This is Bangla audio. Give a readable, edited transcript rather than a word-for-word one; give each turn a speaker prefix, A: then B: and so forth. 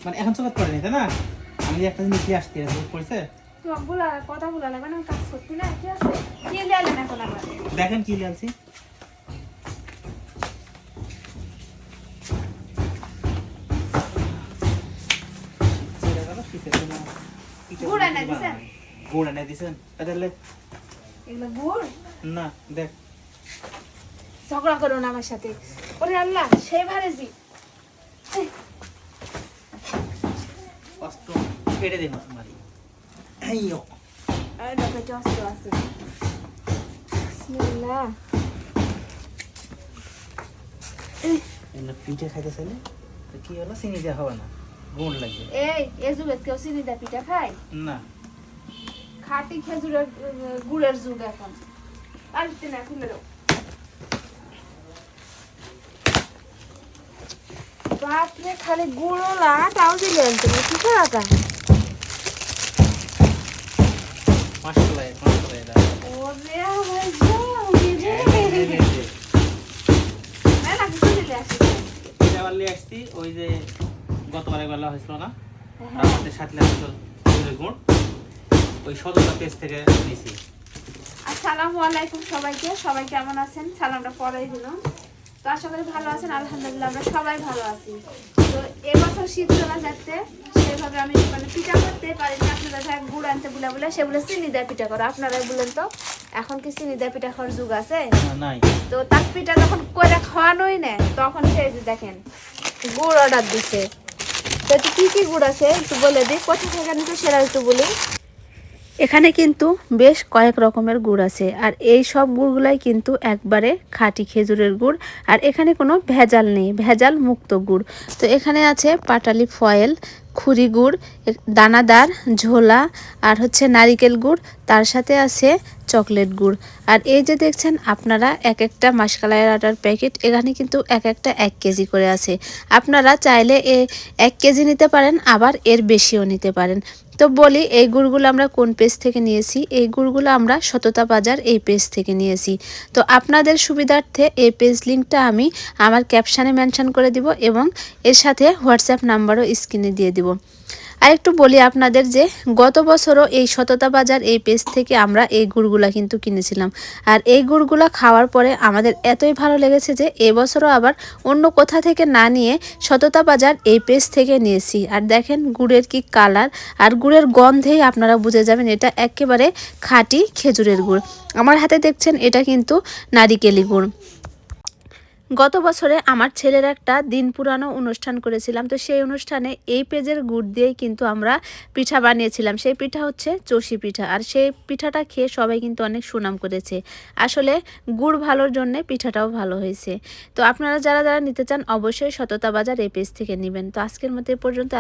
A: মানে এখন চোখ পড়েনি তাই না? আমি একটা জিনিস নিয়ে আসতে পড়েছে
B: কথা বলা লাগবে না, কাজ করতে না কি আছে কি লিয়ালেন এখন আবার
A: দেখেন কি লিয়ালছি।
B: গুড় এনে দিছেন?
A: গুড় এনে দিছেন তাহলে
B: এগুলো গুড়
A: না দেখ
B: ঝগড়া করো না আমার সাথে। ওরে আল্লাহ সে ভারেজি
A: কষ্ট কেটে দেব মারি। আইয়ো
B: আরে দেখো জস্ত আছে। বিসমিল্লাহ।
A: এগুলো পিঠে খাইতে চাইলে তো কি হলো, চিনি দেওয়া হবে না, গুড় লাগবে।
B: এই যুগে কেউ চিনি দা পিঠা খায়
A: না
B: খাঁটি খেজুরের গুড়ের যুগ এখন। আর না খুলে দাও। বাপরে খালি গুঁড়ো লাটাও দিলেন তুমি কি করাটা?
A: মাশাআল্লাহ মাশাআল্লাহ।
B: ওরে আমার জানি রে না কিছু দিতে আসি
A: এটা বললি আসছি ওই যে গতবারে গলা হয়েছিল না আমাদের সাথে লাগছিল গুড়, ওই 17টা পেজ থেকে নিয়েছি।
B: আসসালামু আলাইকুম সবাইকে। সবাই কেমন আছেন? সালামটা পরেই দিলাম। তো আশা করি ভালো আছেন। আলহামদুলিল্লাহ আমরা সবাই ভালো আছি। তো এবছর শীত চলে যাচ্ছে, সেভাবে আমি মানে পিঠা করতে পারিনি। আপনারা যা গুড় আনতে বলে সেগুলো চিনি দেয় পিঠা করো। আপনারাই বলেন তো এখন কি চিনি দেয় পিঠা খাওয়ার যুগ আছে?
A: নাই।
B: তো তার পিঠা যখন করে খাওয়ানোই না তখন সেই যে দেখেন গুড় অর্ডার দিছে। তো কি কি গুড় আছে একটু বলে দিই, কোথা থেকে নিতে সেটা একটু বলি। এখানে কিন্তু বেশ কয়েক রকমের গুড় আছে, আর এই সব গুড়গুলাই কিন্তু একবারে খাঁটি খেজুরের গুড়, আর এখানে কোনো ভেজাল নেই, ভেজাল মুক্ত গুড়। তো এখানে আছে পাটালি ফয়েল, খুরি গুড়, দানাদার, ঝোলা, আর হচ্ছে নারিকেল গুড়, তার সাথে আছে চকলেট গুড়। আর এই যে দেখছেন আপনারা এক একটা মাসকলাইয়ের আটার প্যাকেট, এখানে কিন্তু এক একটা 1 কেজি করে আছে। আপনারা চাইলে 1 কেজি নিতে পারেন, আবার এর বেশিও নিতে পারেন। তো বলি এই গুড়গুলো আমরা কোন পেজ থেকে নিয়েছি। এই গুড়গুলো আমরা সততা বাজার এই পেজ থেকে নিয়েছি। তো আপনাদের সুবিধার্থে এই পেজ লিঙ্কটা আমি আমার ক্যাপশানে মেনশন করে দিব, এবং এর সাথে হোয়াটসঅ্যাপ নাম্বারও স্ক্রিনে দিয়ে দিব। আর একটু বলি আপনাদের যে গত বছরও এই সততা বাজার এই পেজ থেকে আমরা এই গুড়গুলা কিন্তু কিনেছিলাম, আর এই গুড়গুলা খাওয়ার পরে আমাদের এতই ভালো লেগেছে যে এবছরও আবার অন্য কোথা থেকে না নিয়ে সততা বাজার এই পেজ থেকে নিয়েছি। আর দেখেন গুড়ের কি কালার, আর গুড়ের গন্ধেই আপনারা বুঝে যাবেন এটা একেবারে খাঁটি খেজুরের গুড়। আমার হাতে দেখছেন এটা কিন্তু নারিকেলি গুড়। গত বছরে আমার ছেলের একটা দিন পুরানো অনুষ্ঠান করেছিলাম, তো সেই অনুষ্ঠানে এই পেজের গুড় দিয়েই কিন্তু আমরা পিঠা বানিয়েছিলাম। সেই পিঠা হচ্ছে চষি পিঠা, আর সেই পিঠাটা খেয়ে সবাই কিন্তু অনেক সুনাম করেছে। আসলে গুড় ভালোর জন্যে পিঠাটাও ভালো হয়েছে। তো আপনারা যারা যারা নিতে চান অবশ্যই সততা বাজার এই পেজ থেকে নেবেন। তো আজকের মতো এ পর্যন্ত।